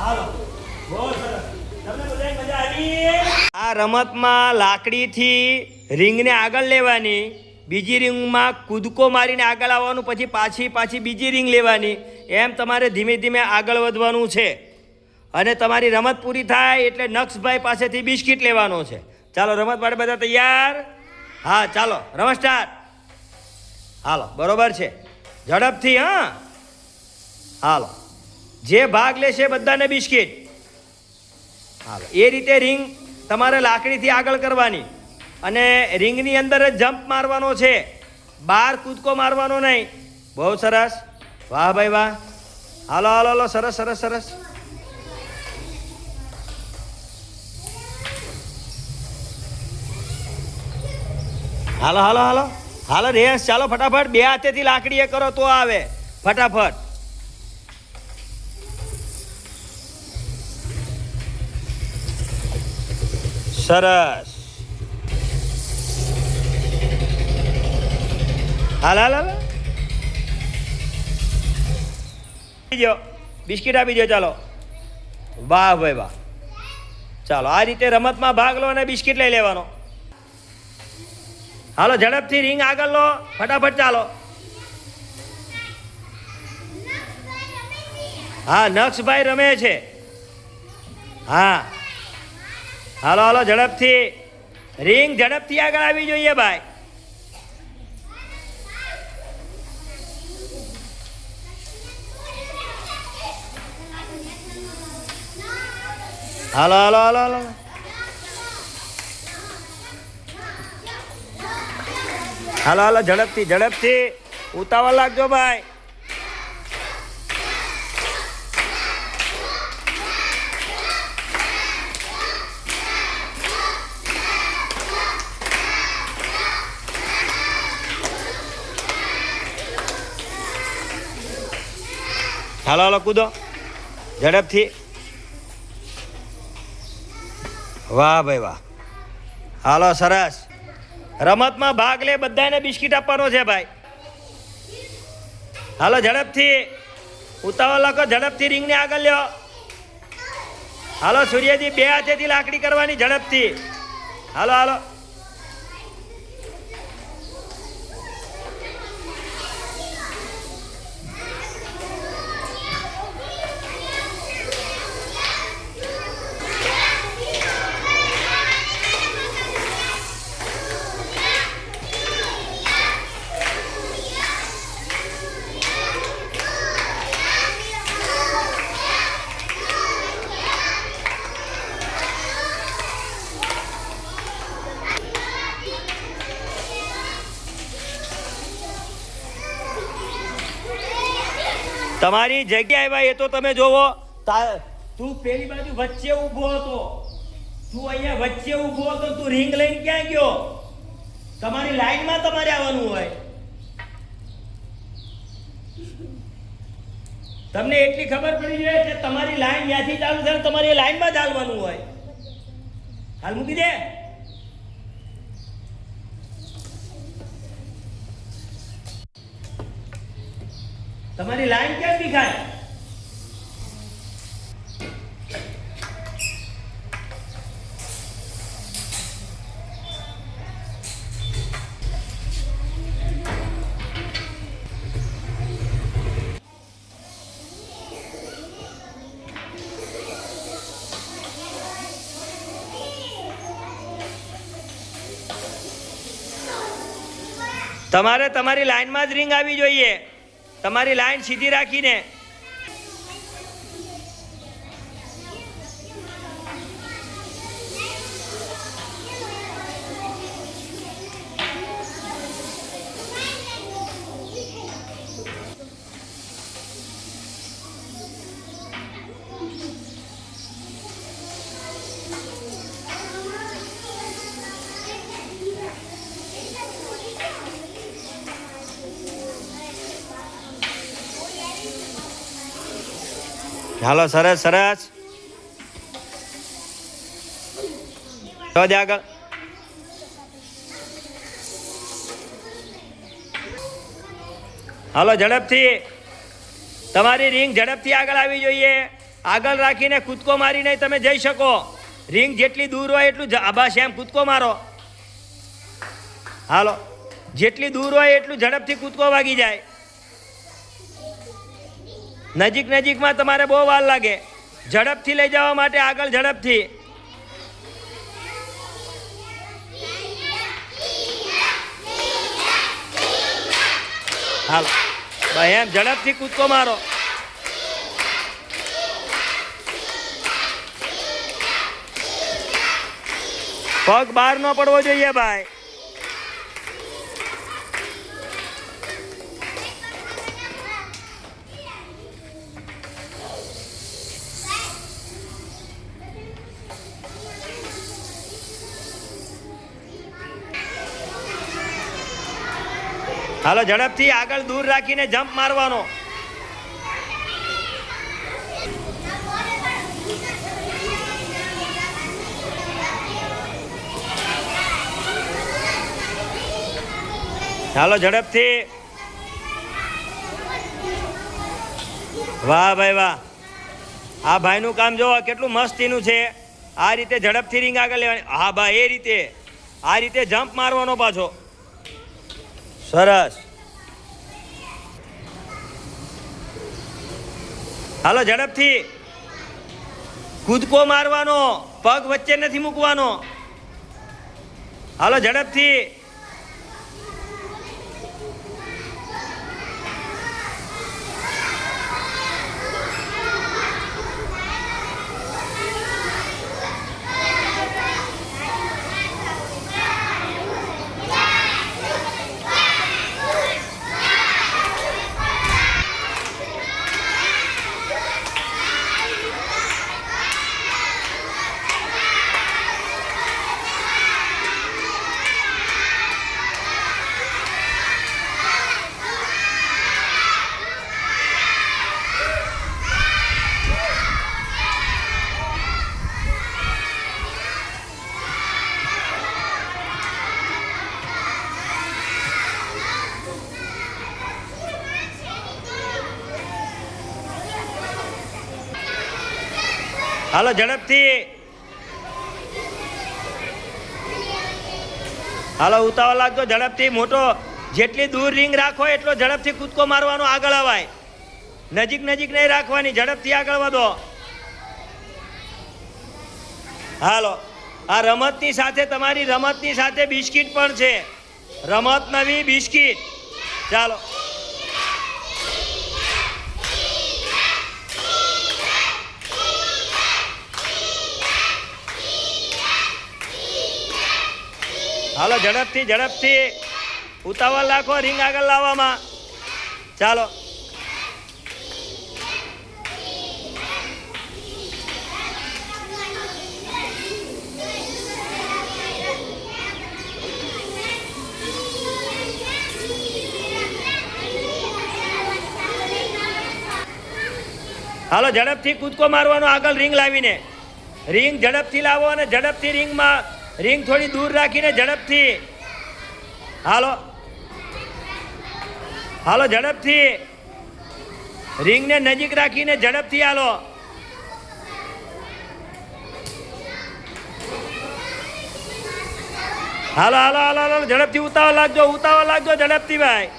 હાલો બહુ સરસ. તમને બધાને મજા આવી? આ રમતમાં લાકડીથી રીંગને આગળ લેવાની, બીજી રીંગમાં કૂદકો મારીને આગળ આવવાનું, પછી પાછી બીજી રીંગ લેવાની. એમ તમારે ધીમે ધીમે આગળ વધવાનું છે. અને તમારી રમત પૂરી થાય એટલે નક્ષભાઈ પાસેથી બિસ્કિટ લેવાનો છે. ચાલો રમત માટે બધા તૈયાર? હા ચાલો રમત સ્ટાર્ટ. હાલો બરોબર છે, ઝડપથી. હા હાલો, જે ભાગ લેશે બધાને બિસ્કિટ. હાલો એ રીતે રીંગ તમારે લાકડીથી આગળ કરવાની અને રીંગની અંદર જ જમ્પ મારવાનો છે, બહાર કૂદકો મારવાનો નહીં. બહુ સરસ, વાહ ભાઈ વાહ. હાલો હાલો હાલો, સરસ સરસ સરસ. હાલો હાલો હાલો હાલો રેસ, ચાલો ફટાફટ. બે હાથેથી લાકડી એ કરો તો આવે, ફટાફટ. સરસ. હાલ હાલ હાલ, બિસ્કિટ આપી દો. ચાલો, વાહ ભાઈ વાહ. ચાલો આ રીતે રમતમાં ભાગ લો અને બિસ્કિટ લઈ લેવાનો. હાલો ઝડપથી રીંગ આગળ લો, ફટાફટ. ચાલો. હા નક્ષભાઈ રમે છે. હા હાલો હાલો ઝડપથી. રીંગ ઝડપથી આગળ આવી જોઈએ ભાઈ. હાલો હાલો હાલો હાલો. હાલો હાલો ઝડપથી ઝડપથી, ઉતાવળ લાગજો ભાઈ. હાલો હાલો કૂદો ઝડપથી. વાહ ભાઈ વાહ. હાલો સરસ. રમતમાં ભાગ લે બધાને બિસ્કિટ આપવાનો છે ભાઈ. હાલો ઝડપથી, ઉતાવળ લાગો, ઝડપથી રીંગને આગળ લ્યો. હાલો સૂર્યજી, બે હાથેથી લાકડી કરવાની, ઝડપથી. હાલો હાલો. તમારી જગ્યાએ ભાઈ એ તો તમે જોવો. તું પેલી બાજુ વચ્ચે ઊભો હતો, તું અહીંયા વચ્ચે ઊભો હતો, તું રીંગ લઈને ક્યાં ગયો? તમારી લાઈનમાં તમારે આવવાનું હોય. તમને એટલી ખબર પડી જોઈએ કે તમારી લાઈન ત્યાંથી ચાલુ થાય, તમારી લાઈનમાં ચાલવાનું હોય. હાલ મૂકી દે. તમારી લાઈન કેમ દેખાય? તમારે તમારી લાઈનમાં જ રીંગ આવી જોઈએ, તમારી લાઈન સીધી રાખીને. હાલો સરસ સરસ. આગળ. હાલો ઝડપથી, તમારી રીંગ ઝડપથી આગળ આવી જોઈએ. આગળ રાખીને કૂદકો મારીને તમે જઈ શકો. રિંગ જેટલી દૂર હોય એટલું બસ એમ કૂદકો મારો. હાલો, જેટલી દૂર હોય એટલું ઝડપથી કૂદકો વાગી જાય. નજીકમાં તમારે બહુ વાર લાગે. ઝડપથી લઈ જવા માટે આગળ ઝડપથી. હાલો, એમ ઝડપથી કૂદકો મારો. પગ બહાર ન પડવો જોઈએ ભાઈ. હાલો, ઝડપથી આગળ દૂર રાખીને જમ્પ મારવાનો. હાલો, ઝડપથી. વાહ ભાઈ વાહ. આ ભાઈનું કામ જોવો કેટલું મસ્તીનું છે. આ રીતે ઝડપથી રિંગ આગળ લેવાની. હા ભાઈ, એ રીતે આ રીતે જમ્પ મારવાનો પાછો. સરસ. હાલો, ઝડપથી કૂદકો મારવાનો. પગ વચ્ચે નથી મૂકવાનો. હાલો, ઝડપથી. હાલો, ઝડપથી. હાલો, ઉતાવળ લાગતો ઝડપથી. મોટો જેટલી દૂર રિંગ રાખો એટલો ઝડપથી કૂદકો મારવાનો. આગળ અવાય. નજીક નહીં રાખવાની. ઝડપથી આગળ વધો. હાલો, આ રમતની સાથે તમારી રમતની સાથે બિસ્કિટ પણ છે. રમત નવી બિસ્કિટ. ચાલો. હાલો, ઝડપથી ઉતાવળ રાખો રિંગ આગળ લાવવામાં. ચાલો. હાલો, ઝડપથી કૂદકો મારવાનો આગળ રિંગ લાવીને. રિંગ ઝડપથી લાવો અને ઝડપથી રિંગ થોડી દૂર રાખીને ઝડપથી. હાલો, ઝડપથી. રિંગને નજીક રાખીને ઝડપથી હાલો. હાલો, ઝડપથી. ઉતાવળ લાગજો ઝડપથી ભાઈ.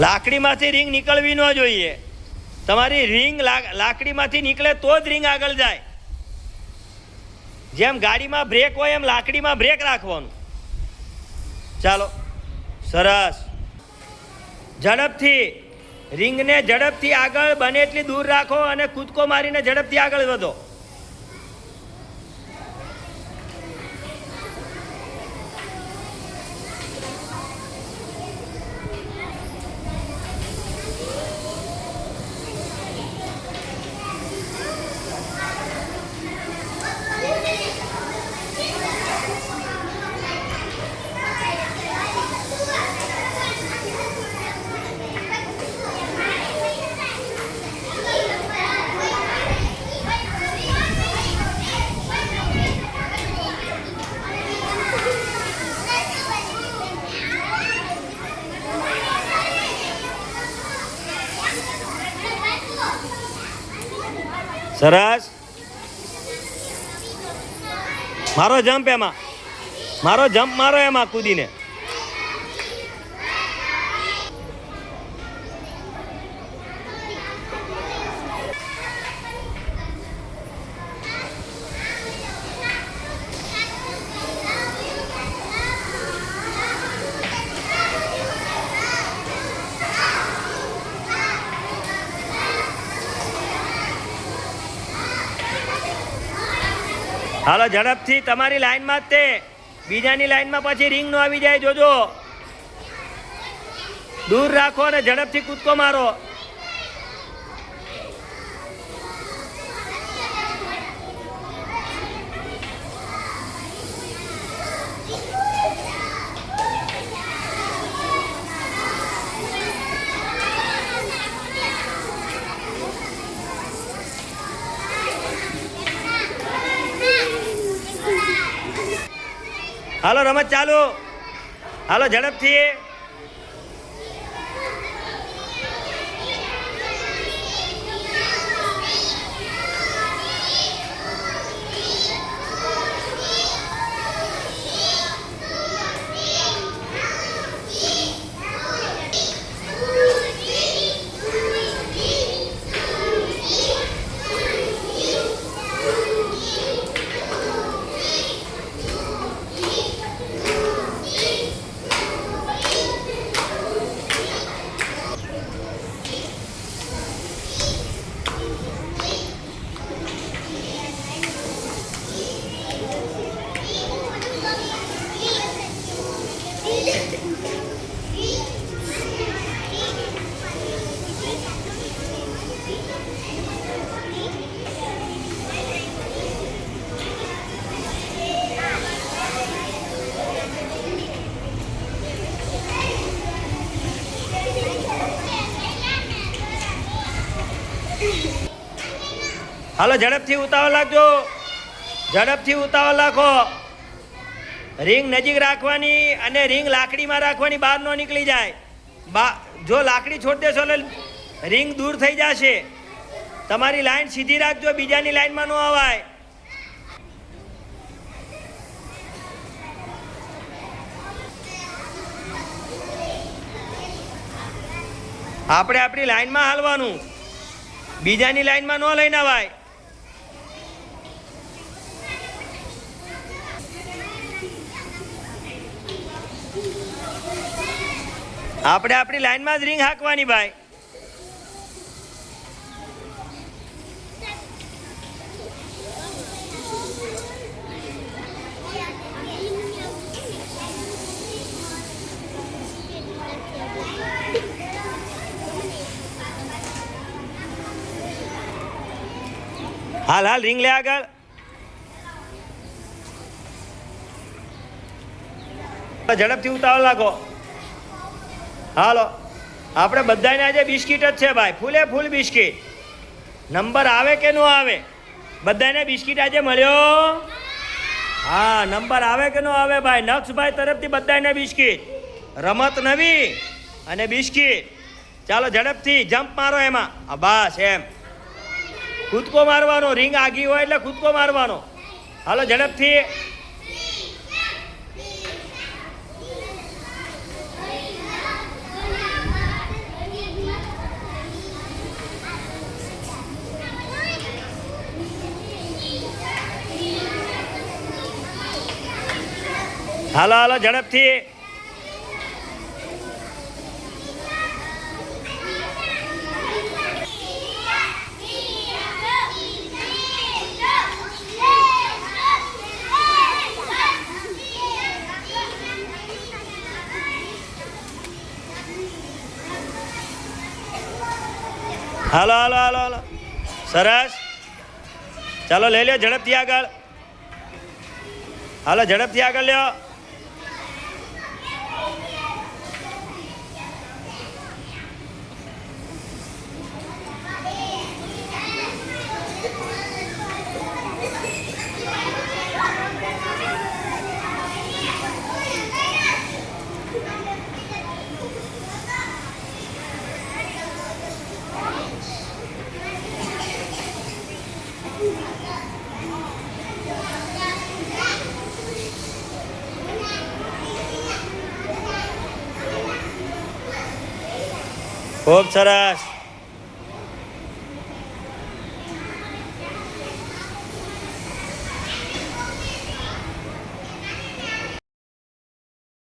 લાકડીમાંથી રિંગ નીકળવી ન જોઈએ. તમારી રિંગ લાકડીમાંથી નીકળે તો જ રિંગ આગળ જાય. જેમ ગાડીમાં બ્રેક હોય એમ લાકડીમાં બ્રેક રાખવાનું. ચાલો, સરસ. ઝડપથી રિંગને ઝડપથી આગળ બને એટલી દૂર રાખો અને કૂદકો મારીને ઝડપથી આગળ વધો. સરસ. મારો જમ્પ એમાં, મારો જમ્પ મારો એમાં કૂદીને. હાલો ઝડપથી તમારી લાઈનમાં જ તે બીજાની લાઈનમાં પછી રિંગ નો આવી જાય જોજો. દૂર રાખો અને ઝડપથી કૂદકો મારો. હાલો રમત ચાલુ. હાલો ઝડપથી. હાલો ઝડપથી ઉતાવળ લાગજો. ઝડપથી ઉતાવળ રાખો. રિંગ નજીક રાખવાની અને રિંગ લાકડીમાં રાખવાની, બહાર ન નીકળી જાય. જો લાકડી છોડ દેશો એટલે રિંગ દૂર થઈ જશે. તમારી લાઈન સીધી રાખજો, બીજાની લાઈનમાં ન અવાય. આપણે આપણી લાઈનમાં હાલવાનું, બીજાની લાઈનમાં ન લઈને અવાય. આપણે આપણી લાઈનમાં જ રિંગ હાંકવાની ભાઈ. હાલ હાલ રિંગ લે આગળ. ઝડપથી ઉતાવળ લાગો. હાલો આપણે બધાને આજે બિસ્કિટ જ છે ભાઈ, ફૂલે ફૂલ બિસ્કિટ. નંબર આવે કે ન આવે? બધાને બિસ્કિટ આજે મળ્યો? હા, નંબર આવે કે ન આવે ભાઈ? નક્ષભાઈ તરફથી બધાને બિસ્કિટ. રમત નવી અને બિસ્કિટ. ચાલો ઝડપથી જમ્પ મારો એમાં. બસ એમ કૂદકો મારવાનો. રિંગ આગી હોય એટલે કૂદકો મારવાનો. હાલો ઝડપથી. હાલો હાલો ઝડપથી. હાલો હાલો હાલો હાલો સરસ. ચાલો લઈ લ્યો ઝડપથી આગળ. હાલો ઝડપથી આગળ લ્યો. ખૂબ સરસ.